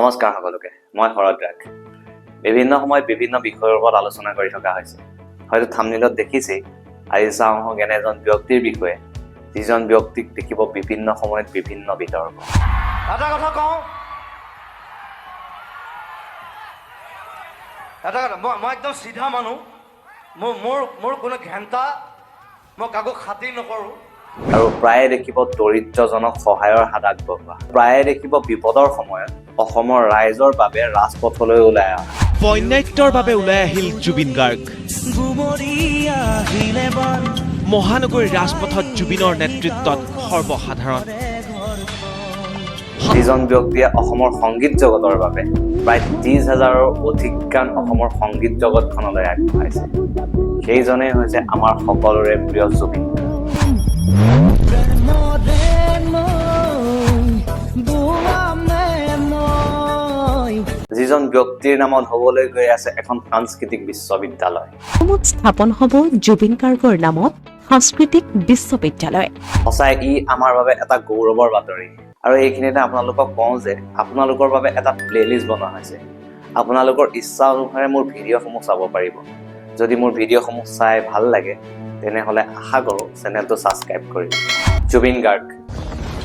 নমস্কাৰ সকলোকে মই শৰৎ ৰাগ বিভিন্ন সময়ত বিভিন্ন বিষয়ৰ ওপৰত আলোচনা কৰি থকা হৈছে হয়তো থাম্বনেইলত দেখিছেই আজি চাওঁ হওক এনে এজন ব্যক্তিৰ বিষয়ে যিজন ব্যক্তিক দেখিব বিভিন্ন সময়ত বিভিন্ন বিতৰ্ক এটা কথা কওঁ মই একদম চিধা মানুহ মোৰ কোনো ঘেণ্টা মই কাকো খাতিৰ নকৰোঁ আৰু প্ৰায়ে দেখিব দৰিদ্ৰজনক সহায়ৰ হাত আগবঢ়োৱা প্ৰায়ে দেখিব বিপদৰ সময়ত অসমৰ ৰাইজৰ বাবে ৰাজপথলৈ ওলাই অহা বন্যাত্যৰ বাবে ওলাই আহিল জুবিন গাৰ্গ মহানগৰীৰ ৰাজপথত জুবিনৰ নেতৃত্বত সৰ্বসাধাৰণ যিজন ব্যক্তিয়ে অসমৰ সংগীত জগতৰ বাবে প্ৰায় 30,000ৰ অধিক গান অসমৰ সংগীত জগতখনলৈ আগবঢ়াইছে সেইজনেই হৈছে আমাৰ সকলোৰে প্ৰিয় জুবিন যিজন ব্যক্তিৰ নামত হ'বলৈ গৈ আছে এখন সাংস্কৃতিক বিশ্ববিদ্যালয় অসমত স্থাপন হ'ব জুবিন গাৰ্গৰ নামত সাংস্কৃতিক বিশ্ববিদ্যালয় সঁচাই ই আমাৰ বাবে এটা গৌৰৱৰ বাতৰি আৰু এইখিনিতে আপোনালোকক কওঁ যে আপোনালোকৰ বাবে এটা প্লেলিষ্ট বনোৱা হৈছে আপোনালোকৰ ইচ্ছা অনুসাৰে মোৰ ভিডিঅ'সমূহ চাব পাৰিব যদি মোৰ ভিডিঅ'সমূহ চাই ভাল লাগে তেনেহ'লে আশা কৰোঁ চেনেলটো ছাবস্ক্ৰাইব কৰিব জুবিন গাৰ্গ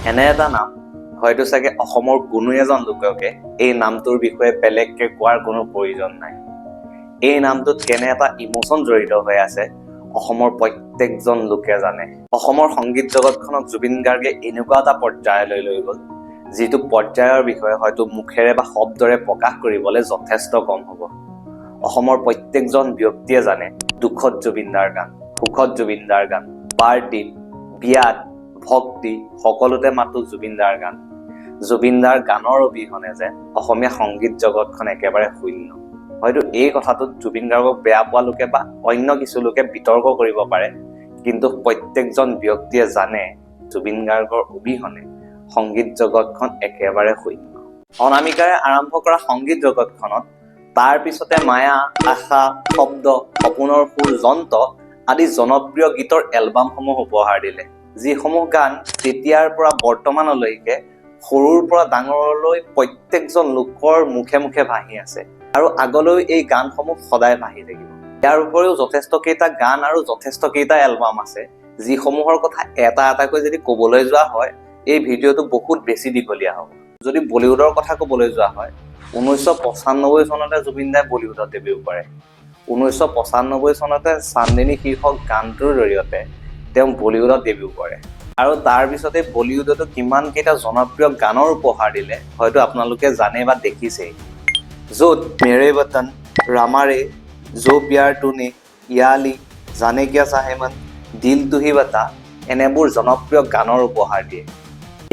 এনে এটা নাম হয়তো চাগে অসমৰ কোনো এজন লোককে এই নামটোৰ বিষয়ে বেলেগকে কোৱাৰ কোনো প্ৰয়োজন নাই এই নামটোত কেনে এটা ইমোচন জড়িত হৈ আছে অসমৰ প্ৰত্যেকজন লোকে জানে অসমৰ সংগীত জগতখনক জুবিন গাৰ্গে এনেকুৱা এটা পৰ্যায়লৈ লৈ গ'ল যিটো পৰ্যায়ৰ বিষয়ে হয়তো মুখেৰে বা শব্দৰে প্ৰকাশ কৰিবলৈ যথেষ্ট কম হ'ব অসমৰ প্ৰত্যেকজন ব্যক্তিয়ে জানে দুখত জুবিনদাৰ গান সুখত জুবিনদাৰ গান পাৰ্টিত বিয়াত ভক্তি সকলোতে মাতো জুবিনদাৰ গান জুবিনদাৰ গানৰ অবিহনে যে অসমীয়া সংগীত জগতখন একেবাৰে শূন্য হয়তো এই কথাটোত জুবিন গাৰ্গক বেয়া পোৱা লোকে বা অন্য কিছু লোকে বিতৰ্ক কৰিব পাৰে কিন্তু প্ৰত্যেকজন ব্যক্তিয়ে জানে জুবিন গাৰ্গৰ অবিহনে সংগীত জগতখন একেবাৰে শূন্য অনামিকাৰে আৰম্ভ কৰা সংগীত জগতখনত তাৰ পিছতে মায়া আশা শব্দ সপোনৰ সুৰ যন্ত্ৰ আদি জনপ্ৰিয় গীতৰ এলবামসমূহ উপহাৰ দিলে যিসমূহ গান তেতিয়াৰ পৰা বৰ্তমানলৈকে সৰুৰ পৰা ডাঙৰলৈ প্ৰত্যেকজন লোকৰ মুখে মুখে ভাহি আছে আৰু আগলৈ এই গানসমূহ সদায় ভাহি থাকিব ইয়াৰ উপৰিও যথেষ্ট কেইটা গান আৰু যথেষ্ট কেইটা এলবাম আছে যিসমূহৰ কথা এটা এটাকৈ যদি ক'বলৈ যোৱা হয় এই ভিডিঅ'টো বহুত বেছি দীঘলীয়া হ'ব যদি বলিউডৰ কথা ক'বলৈ যোৱা হয় 1995 চনতে জুবিন দাই বলিউডত ডেবিউ কৰে 1995 চনতে চান্দিনী শীৰ্ষক গানটোৰ জৰিয়তে তেওঁ বলিউডত ডেবিউ কৰে আৰু তাৰ পিছতে বলিউডতো কিমান কেইটা জনপ্ৰিয় গানৰ উপহাৰ দিলে হয়তো আপোনালোকে জানে বা দেখিছেই য'ত মেৰে বতন ৰামাৰে জো প্যাৰ তুনে ইয়ালি জানে কিয়া চাহে মন দিল তুহি বতা এনেবোৰ জনপ্ৰিয় গানৰ উপহাৰ দিয়ে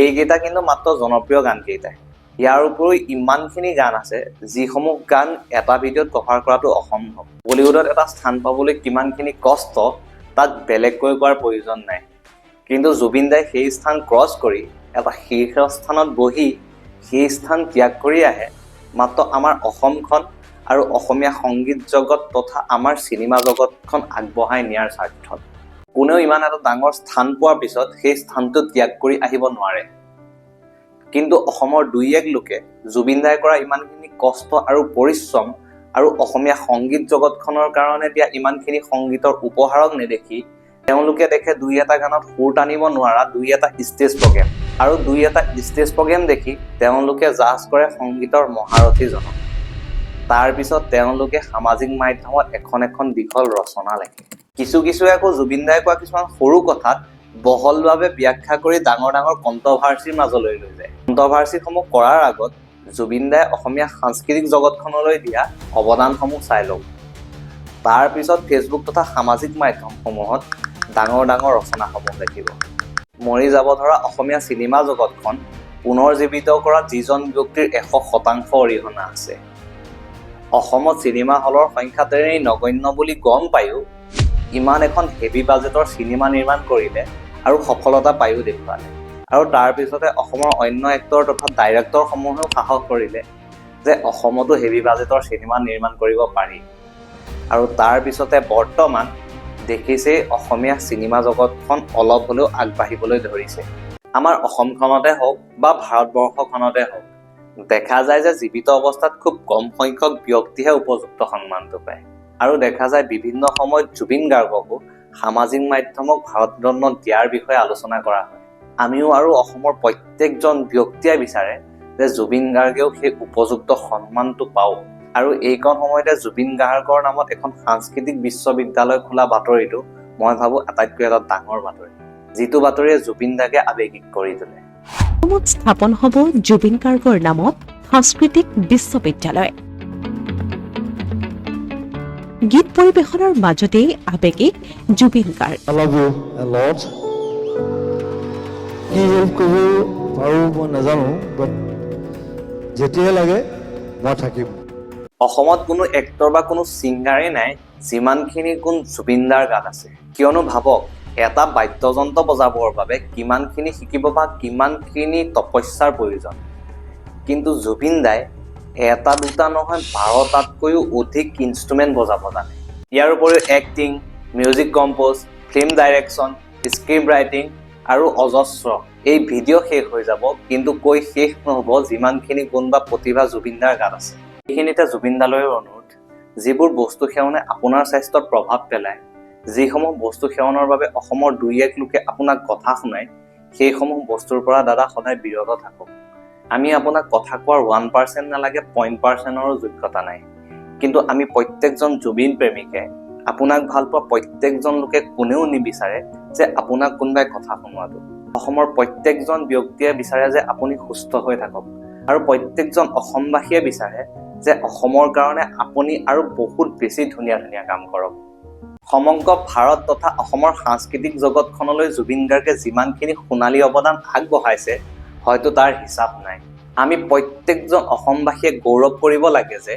এইকেইটা কিন্তু মাত্ৰ জনপ্ৰিয় গানকেইটাই ইয়াৰ উপৰিও ইমানখিনি গান আছে যিসমূহ গান এটা ভিডিঅ'ত কভাৰ কৰাটো অসম্ভৱ বলিউডত এটা স্থান পাবলৈ কিমানখিনি কষ্ট তাক বেলেগকৈ কোৱাৰ প্ৰয়োজন নাই কিন্তু জুবিন দাই সেই স্থান ক্ৰছ কৰি এটা শীৰ্ষ স্থানত বহি সেই স্থান ত্যাগ কৰি আহে মাত্ৰ আমাৰ অসমখন আৰু অসমীয়া সংগীত জগত তথা আমাৰ চিনেমা জগতখন আগবঢ়াই নিয়াৰ স্বাৰ্থত কোনেও ইমান এটা ডাঙৰ স্থান পোৱাৰ পিছত সেই স্থানটো ত্যাগ কৰি আহিব নোৱাৰে কিন্তু অসমৰ দুই এক লোকে জুবিন দাই কৰা ইমানখিনি কষ্ট আৰু পৰিশ্ৰম আৰু অসমীয়া সংগীত জগতখনৰ কাৰণে দিয়া ইমানখিনি সংগীতৰ উপহাৰক নেদেখি তেওঁলোকে দেখে দুই এটা গানত সুৰ টানিব নোৱাৰা দুই এটা ষ্টেজ প্ৰগ্ৰেম আৰু দুই এটা ষ্টেজ প্ৰগ্ৰেম দেখি তেওঁলোকে জাজ কৰে সংগীতৰ মহাৰথীজনক তাৰপিছত তেওঁলোকে সামাজিক মাধ্যমত এখন দীঘল ৰচনা লেখে কিছু আকৌ জুবিন দাই কোৱা কিছুমান সৰু কথাত বহলভাৱে ব্যাখ্যা কৰি ডাঙৰ কণ্ট্ৰভাৰ্চিৰ মাজলৈ লৈ যায় কণ্ট্ৰভাৰ্চিসমূহ কৰাৰ আগত জুবিন দাই অসমীয়া সাংস্কৃতিক জগতখনলৈ দিয়া অৱদানসমূহ চাই লওক তাৰপিছত ফেচবুক তথা সামাজিক মাধ্যমসমূহত ডাঙৰ ৰচনাসমূহ লিখিব মৰি যাব ধৰা অসমীয়া চিনেমা জগতখন পুনৰ জীৱিত কৰা যিজন ব্যক্তিৰ 100% অৰিহণা আছে অসমত চিনেমা হলৰ সংখ্যা তেনেই নগণ্য বুলি গম পায়ো ইমান এখন হেভি বাজেটৰ চিনেমা নিৰ্মাণ কৰিলে আৰু সফলতা পায়ো দেখুৱালে আৰু তাৰপিছতে অসমৰ অন্য এক্টৰ তথা ডাইৰেক্টৰসমূহেও সাহস কৰিলে যে অসমতো হেভি বাজেটৰ চিনেমা নিৰ্মাণ কৰিব পাৰি আৰু তাৰপিছতে বৰ্তমান দেখিছেই অসমীয়া চিনেমা জগতখন অলপ হ'লেও আগবাঢ়িবলৈ ধৰিছে আমাৰ অসমখনতে হওক বা ভাৰতবৰ্ষখনতে হওক দেখা যায় যে জীৱিত অৱস্থাত খুব কম সংখ্যক ব্যক্তিহে উপযুক্ত সন্মানটো পায় আৰু দেখা যায় বিভিন্ন সময়ত জুবিন গাৰ্গকো সামাজিক মাধ্যমক ভাৰতৰত্ন দিয়াৰ বিষয়ে আলোচনা কৰা হয়। আমিও আৰু অসমৰ প্ৰত্যেকজন ব্যক্তিয়ে বিচাৰে যে জুবিন গাৰ্গেও সেই উপযুক্ত সন্মানটো পাওক আৰু এইকণ সময়তে জুবিন গাৰ্গৰ নামত এখন সাংস্কৃতিক বিশ্ববিদ্যালয় খোলা বাতৰিটো মই ভাবোঁ আটাইতকৈ এটা ডাঙৰ বাতৰি, যিটো বাতৰিয়ে জুবিন দাকে আৱেগিক কৰি তোলে। অসমত স্থাপন হ'ব জুবিন গাৰ্গৰ নামত সাংস্কৃতিক বিশ্ববিদ্যালয়। গীত পৰিৱেশনৰ মাজতেই আৱেগিক Zubeen Garg. I love you a lot. কি হেল্প কৰিব পাৰোঁ মই নাজানো, বাট যেতিয়াই লাগে মই থাকিম। অসমত কোনো এক্টৰ বা কোনো ছিংগাৰেই নাই যিমানখিনি গুণ জুবিন দাৰ গাত আছে। কিয়নো ভাবক, এটা বাদ্যযন্ত্ৰ বজাবৰ বাবে কিমানখিনি শিকিব বা কিমানখিনি তপস্যাৰ প্ৰয়োজন, কিন্তু জুবিন দাই এটা দুটা নহয় 12টাতকৈও অধিক ইনষ্ট্ৰুমেণ্ট বজাব জানে। ইয়াৰ উপৰিও acting, music compose, film direction, script writing আৰু অজস্ৰ। এই ভিডিঅ' শেষ হৈ যাব, কিন্তু কৈ শেষ নহ'ব যিমানখিনি গুণ বা প্ৰতিভা জুবিন দাৰ গাত আছে। এইখিনিতে জুবিন দালৈ অনুৰোধ, যিবোৰ বস্তু সেৱনে আপোনাৰ স্বাস্থ্যত প্ৰভাৱ পেলায়, যিসমূহ বস্তু সেৱনৰ বাবে অসমৰ 2-1 লোকে আপোনাক কথা শুনায়, সেইসমূহ বস্তুৰ পৰা দাদা সদায় বিৰত থাকক। আমি আপোনাক কথা কোৱাৰ 1% নালাগে, 0.1%ৰো যোগ্যতা নাই, কিন্তু আমি প্ৰত্যেকজন জুবিন প্ৰেমিকে আপোনাক ভাল পোৱা প্ৰত্যেকজন লোকে কোনেও নিবিচাৰে যে আপোনাক কোনোবাই কথা শুনোৱাটো। অসমৰ প্ৰত্যেকজন ব্যক্তিয়ে বিচাৰে যে আপুনি সুস্থ হৈ থাকক আৰু প্ৰত্যেকজন অসমবাসীয়ে বিচাৰে যে অসমৰ কাৰণে আপুনি আৰু বহুত বেছি ধুনীয়া ধুনীয়া কাম কৰক। সমগ্ৰ ভাৰত তথা অসমৰ সাংস্কৃতিক জগতখনলৈ জুবিন গাৰ্গে যিমানখিনি সোণালী অৱদান আগবঢ়াইছে, হয়তো তাৰ হিচাপ নাই। আমি প্ৰত্যেকজন অসমবাসীয়ে গৌৰৱ কৰিব লাগে যে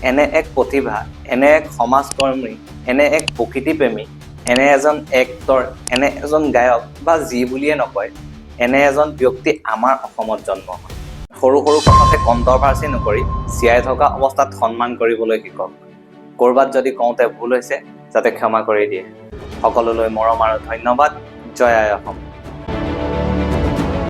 এনে এক প্ৰতিভা, এনে এক সমাজকৰ্মী, এনে এক প্ৰকৃতিপ্ৰেমী, এনে এজন এক্টৰ, এনে এজন গায়ক বা যি বুলিয়ে নকয়, এনে এজন ব্যক্তি আমাৰ অসমত জন্ম হয়। সৰু সৰু কথাতে কণ্ট্ৰভাৰ্চি নকৰি জীয়াই থকা অৱস্থাত সন্মান কৰিবলৈ শিকক। ক'ৰবাত যদি কওঁতে ভুল হৈছে যাতে ক্ষমা কৰি দিয়ে। সকলোলৈ মৰম আৰু ধন্যবাদ। জয় আই অসম।